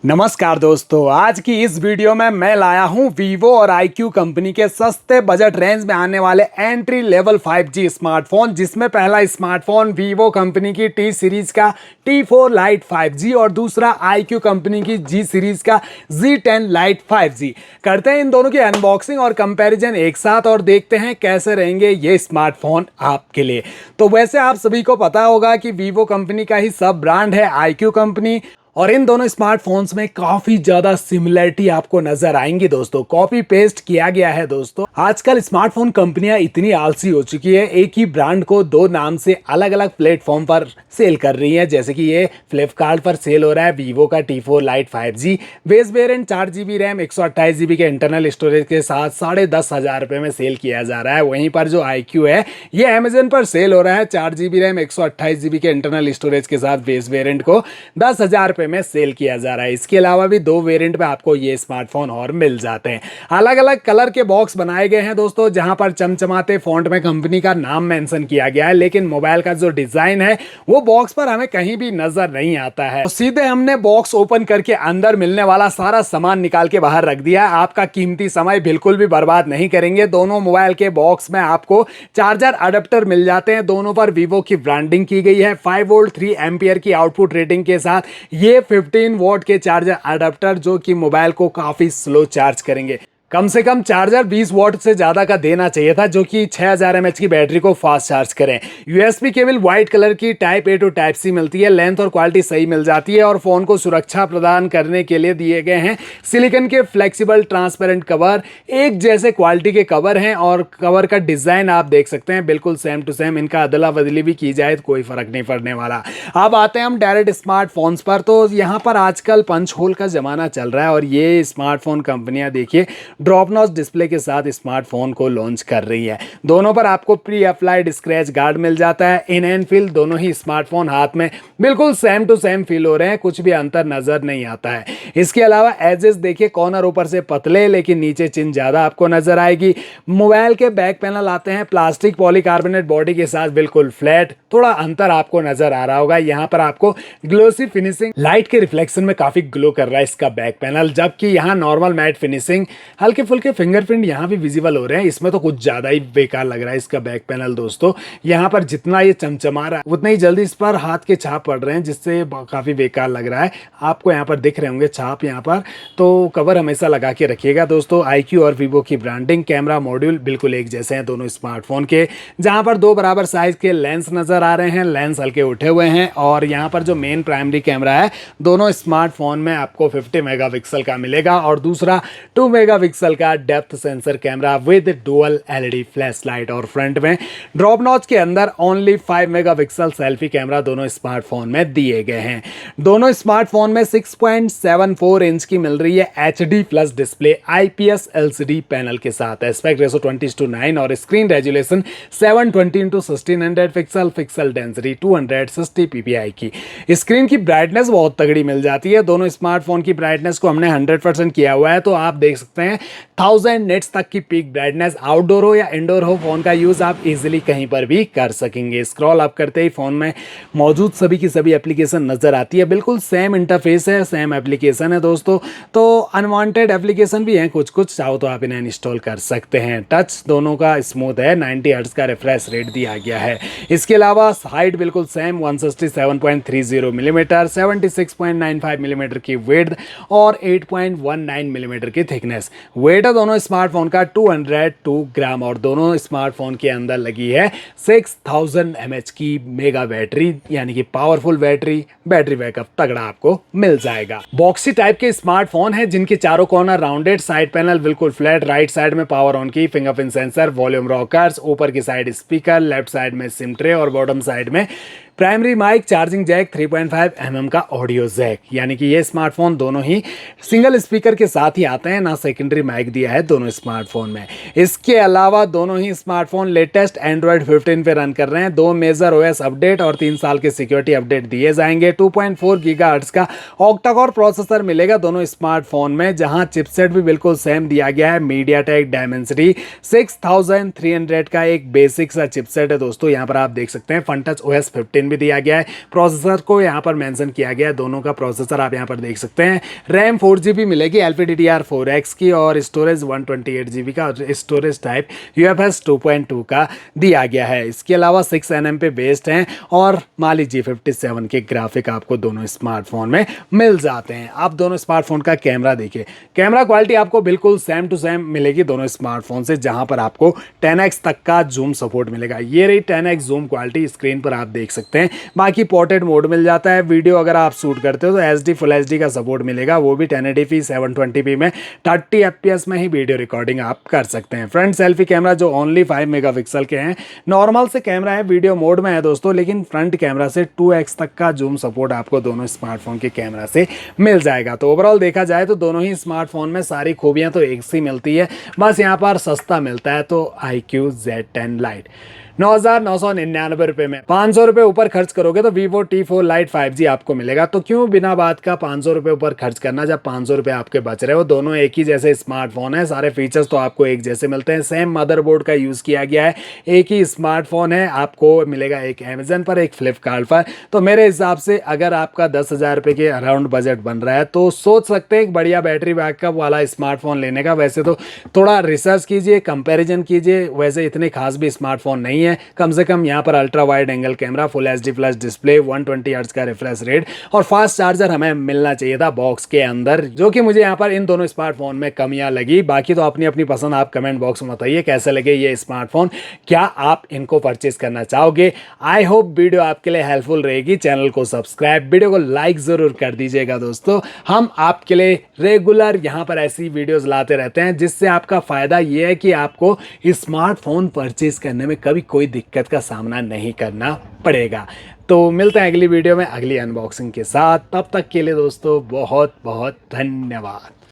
नमस्कार दोस्तों, आज की इस वीडियो में मैं लाया हूं वीवो और iQOO कंपनी के सस्ते बजट रेंज में आने वाले एंट्री लेवल 5G स्मार्टफोन, जिसमें पहला स्मार्टफोन वीवो कंपनी की T सीरीज का T4 Lite 5G और दूसरा iQOO कंपनी की G सीरीज का Z10 Lite 5G। करते हैं इन दोनों की अनबॉक्सिंग और कंपैरिजन एक साथ और देखते हैं कैसे रहेंगे ये स्मार्टफोन आपके लिए। तो वैसे आप सभी को पता होगा कि वीवो कंपनी का ही सब ब्रांड है iQOO कंपनी, और इन दोनों स्मार्टफोन्स में काफी ज्यादा सिमिलरिटी आपको नजर आएंगी दोस्तों। कॉपी पेस्ट किया गया है दोस्तों। आजकल स्मार्टफोन कंपनियां इतनी आलसी हो चुकी है, एक ही ब्रांड को दो नाम से अलग अलग प्लेटफॉर्म पर सेल कर रही है। जैसे कि ये फ्लिपकार्ट पर सेल हो रहा है वीवो का T4 Lite 5G base variant 4GB RAM 128GB के इंटरनल स्टोरेज के साथ 10,500 रुपये में सेल किया जा रहा है। वहीं पर जो iQOO है ये अमेजन पर सेल हो रहा है 4GB रैम 128GB के इंटरनल स्टोरेज के साथ बेस वेरिएंट को 10,000 रुपये में सेल किया जा रहा है। इसके अलावा भी दो वेरिएंट में आपको ये स्मार्टफोन और मिल जाते हैं। अलग अलग कलर के बॉक्स बनाए गए हैं दोस्तों, जहां पर चमचमाते फॉन्ट में कंपनी का नाम मेंशन किया गया है, लेकिन मोबाइल का जो डिजाइन है वो बॉक्स पर हमें कहीं भी नजर नहीं आता है। तो सीधे हमने बॉक्स ओपन करके अंदर मिलने वाला सारा सामान निकाल के बाहर रख दिया। आपका कीमती समय बिल्कुल भी बर्बाद नहीं करेंगे। दोनों मोबाइल के बॉक्स में आपको चार्जर अडेप्टर मिल जाते हैं। दोनों पर वीवो की ब्रांडिंग की गई है। 5 वोल्ट 3 एम्पियर की आउटपुट रेटिंग के साथ ये 15 वॉट के चार्जर अडेप्टर, जो कि मोबाइल को काफी स्लो चार्ज करेंगे। कम से कम चार्जर 20 वॉट से ज्यादा का देना चाहिए था, जो कि 6000 mAh की बैटरी को फास्ट चार्ज करें। यूएसबी केबल व्हाइट कलर की type A to type C मिलती है। लेंथ और क्वालिटी सही मिल जाती है और फोन को सुरक्षा प्रदान करने के लिए दिए गए हैं सिलिकॉन के फ्लेक्सिबल ट्रांसपेरेंट कवर। एक जैसे क्वालिटी के कवर हैं और कवर का डिजाइन आप देख सकते हैं बिल्कुल सेम टू सेम। इनका अदला बदली भी की जाए तो कोई फर्क नहीं पड़ने वाला। अब आते हैं हम डायरेक्ट स्मार्टफोन्स पर। तो यहाँ पर आजकल पंच होल का जमाना चल रहा है और ये स्मार्टफोन कंपनियां देखिए ड्रॉप नॉच डिस्प्ले के साथ स्मार्टफोन को लॉन्च कर रही है। दोनों पर आपको प्री अप्लाइड स्क्रैच गार्ड मिल जाता है। इन एंड फील दोनों ही स्मार्टफोन हाथ में बिल्कुल सेम टू सेम फील हो रहे हैं, कुछ भी अंतर नजर नहीं आता है। इसके अलावा एजेस देखिए, कॉर्नर ऊपर से पतले लेकिन नीचे चिन ज्यादा आपको नजर आएगी। मोबाइल के बैक पैनल आते हैं प्लास्टिक पॉलीकार्बोनेट बॉडी के साथ बिल्कुल फ्लैट। थोड़ा अंतर आपको नजर आ रहा होगा। यहाँ पर आपको ग्लोसी फिनिशिंग, लाइट के रिफ्लेक्शन में काफी ग्लो कर रहा है इसका बैक पैनल, जबकि यहाँ नॉर्मल मैट फिनिशिंग, हल्के फुल्के फिंगरप्रिंट यहाँ भी विजिबल हो रहे हैं। इसमें तो कुछ ज्यादा ही बेकार लग रहा है इसका बैक पैनल दोस्तों। यहाँ पर जितना ये चमचमा रहा है उतना ही जल्दी इस पर हाथ के छाप पड़ रहे हैं, जिससे काफी बेकार लग रहा है। आपको यहाँ पर दिख रहे होंगे छाप यहाँ पर, तो कवर हमेशा लगा के रखिएगा दोस्तों। iQOO और वीवो की ब्रांडिंग, कैमरा मॉड्यूल बिल्कुल एक जैसे हैं दोनों स्मार्टफोन के, जहाँ पर दो बराबर साइज के लेंस नजर आ रहे हैं। लेंस हल्के उठे हुए हैं और यहाँ पर जो मेन प्राइमरी कैमरा है दोनों स्मार्टफोन में आपको 50 मेगापिक्सल का मिलेगा और दूसरा 2 मेगापिक्सल का depth sensor camera with dual LED flash light. और फ्रंट में ड्रॉप नॉच के अंदर ओनली 5 मेगापिक्सल सेल्फी कैमरा दोनों स्मार्टफोन में दिए गए हैं। दोनों स्मार्टफोन में 6.74 इंच की मिल रही है HD plus display IPS LCD panel के साथ। एस्पेक्ट रेशो 20:9 और screen resolution 720x1600 pixel. Pixel density 260 ppi की। स्क्रीन की ब्राइटनेस बहुत तगड़ी मिल जाती है। दोनों स्मार्टफोन की ब्राइटनेस को हमने 100% किया हुआ है, तो आप देख सकते हैं 1000 नेट्स तक की पीक ब्राइटनेस। आउटडोर हो या इंडोर हो, फोन का यूज आप इजीली कहीं पर भी कर सकेंगे। स्क्रॉल अप करते ही फोन में मौजूद सभी की सभी एप्लीकेशन नजर आती है। बिल्कुल सेम इंटरफेस है, सेम एप्लीकेशन है दोस्तों। तो अनवांटेड एप्लीकेशन भी हैं कुछ कुछ, चाहो तो आप इन्हें इंस्टॉल कर सकते हैं। टच दोनों का स्मूथ है, 90 हर्ट्ज का रिफ्रेश रेट दिया गया है। इसके अलावा हाइट बिल्कुल सेम 167.30 मिलीमीटर, 76.95 मिलीमीटर की विड्थ और 8.19 मिलीमीटर की थिकनेस। वेट है दोनों स्मार्टफोन का 202 ग्राम और दोनों स्मार्टफोन के अंदर लगी है 6000 mAh की मेगा बैटरी, यानी कि पावरफुल बैटरी बैकअप तगड़ा आपको मिल जाएगा। बॉक्सी टाइप के स्मार्टफोन है जिनके चारों कॉर्नर राउंडेड, साइड पैनल बिल्कुल फ्लैट। राइट साइड में पावर ऑन की, फिंगरप्रिंट सेंसर, वॉल्यूम रॉकर्स, ऊपर की साइड स्पीकर, लेफ्ट साइड में सिम ट्रे और बॉटम साइड में primary mic, charging jack, 3.5 mm का ऑडियो जैक। यानी कि ये स्मार्टफोन दोनों ही सिंगल स्पीकर के साथ ही आते हैं, ना सेकेंडरी माइक दिया है दोनों स्मार्टफोन में। इसके अलावा दोनों ही स्मार्टफोन लेटेस्ट एंड्रॉयड 15 पे रन कर रहे हैं। 2 मेजर OS अपडेट और 3 साल के सिक्योरिटी अपडेट दिए जाएंगे। 2.4 गीगाहर्ट्ज का ऑक्टा-कोर प्रोसेसर मिलेगा दोनों स्मार्टफोन में, जहां चिपसेट भी बिल्कुल सेम दिया गया है। मीडियाटेक डायमेंसिटी 6300 का एक बेसिक सा चिपसेट है दोस्तों। यहाँ पर आप देख सकते हैं फन टच OS 15 स्क्रीन भी दिया गया है। प्रोसेसर को यहाँ पर मेंशन किया गया है, दोनों का प्रोसेसर आप यहाँ पर देख सकते हैं। रैम 4GB मिलेगी LPDDR4X की और स्टोरेज 128GB का और स्टोरेज टाइप UFS 2.2 का दिया गया है। इसके अलावा 6nm पे बेस्ड हैं और मालिक G57 के ग्राफिक आपको दोनों स्मार्टफोन में मिल जाते हैं। आप दोनों स्मार्टफोन का कैमरा देखिए, कैमरा क्वालिटी आपको बिल्कुल सेम टू सेम मिलेगी दोनों स्मार्टफोन से, जहां पर आपको 10x तक का जूम सपोर्ट मिलेगा। ये रही 10x जूम क्वालिटी, स्क्रीन पर आप देख सकते हैं। बाकी पोर्ट्रेट मोड मिल जाता है। वीडियो अगर आप शूट करते हो तो HD फुल HD का सपोर्ट मिलेगा, वो भी 1080p 720p में 30 fps में ही वीडियो रिकॉर्डिंग आप कर सकते हैं। फ्रंट सेल्फी कैमरा जो ओनली 5 मेगापिक्सल के हैं, नॉर्मल से कैमरा है, वीडियो मोड में है दोस्तों, लेकिन फ्रंट कैमरा से 2x तक का जूम सपोर्ट आपको दोनों स्मार्टफोन के कैमरा से मिल जाएगा। तो ओवरऑल देखा जाए तो दोनों ही स्मार्टफोन में सारी खूबियां तो एक सी मिलती है, बस यहाँ पर सस्ता मिलता है तो iQOO Z10 Lite 9,999 रुपये में। 500 रुपये ऊपर खर्च करोगे तो Vivo T4 Lite 5G आपको मिलेगा। तो क्यों बिना बात का 500 रुपये ऊपर खर्च करना, जब 500 रुपये आपके बच रहे हो। दोनों एक ही जैसे स्मार्टफोन है, सारे फीचर्स तो आपको एक जैसे मिलते हैं। सेम मदरबोर्ड का यूज़ किया गया है, एक ही स्मार्टफोन है, आपको मिलेगा एक अमेजन पर, एक फ्लिपकार्ट पर। तो मेरे हिसाब से अगर आपका 10,000 रुपये के अराउंड बजट बन रहा है तो सोच सकते हैं एक बढ़िया बैटरी बैकअप वाला स्मार्टफोन लेने का। वैसे तो थोड़ा रिसर्च कीजिए, कंपैरिजन कीजिए, वैसे इतने खास भी स्मार्टफोन नहीं है। कम से कम यहाँ पर ultra wide angle camera, full HD plus display, 120 hertz का रिफ्रेश रेट और फास्ट चार्जर हमें मिलना चाहिए था बॉक्स के अंदर, जो कि मुझे यहाँ पर इन दोनों स्मार्टफोन में कमियां लगी। बाकी तो अपनी अपनी पसंद, आप कमेंट बॉक्स में बताइए कैसे लगे ये स्मार्टफोन, क्या आप इनको परचेज करना चाहोगे। आई होप वीडियो आपके लिए हेल्पफुल रहेगी। चैनल को सब्सक्राइब, वीडियो को लाइक जरूर कर दीजिएगा दोस्तों। हम आपके लिए रेगुलर यहाँ पर ऐसी वीडियोस लाते रहते हैं, जिससे आपका फायदा ये है कि आपको स्मार्टफोन परचेज करने में कभी कोई दिक्कत का सामना नहीं करना पड़ेगा। तो मिलते हैं अगली वीडियो में अगली अनबॉक्सिंग के साथ। तब तक के लिए दोस्तों बहुत बहुत धन्यवाद।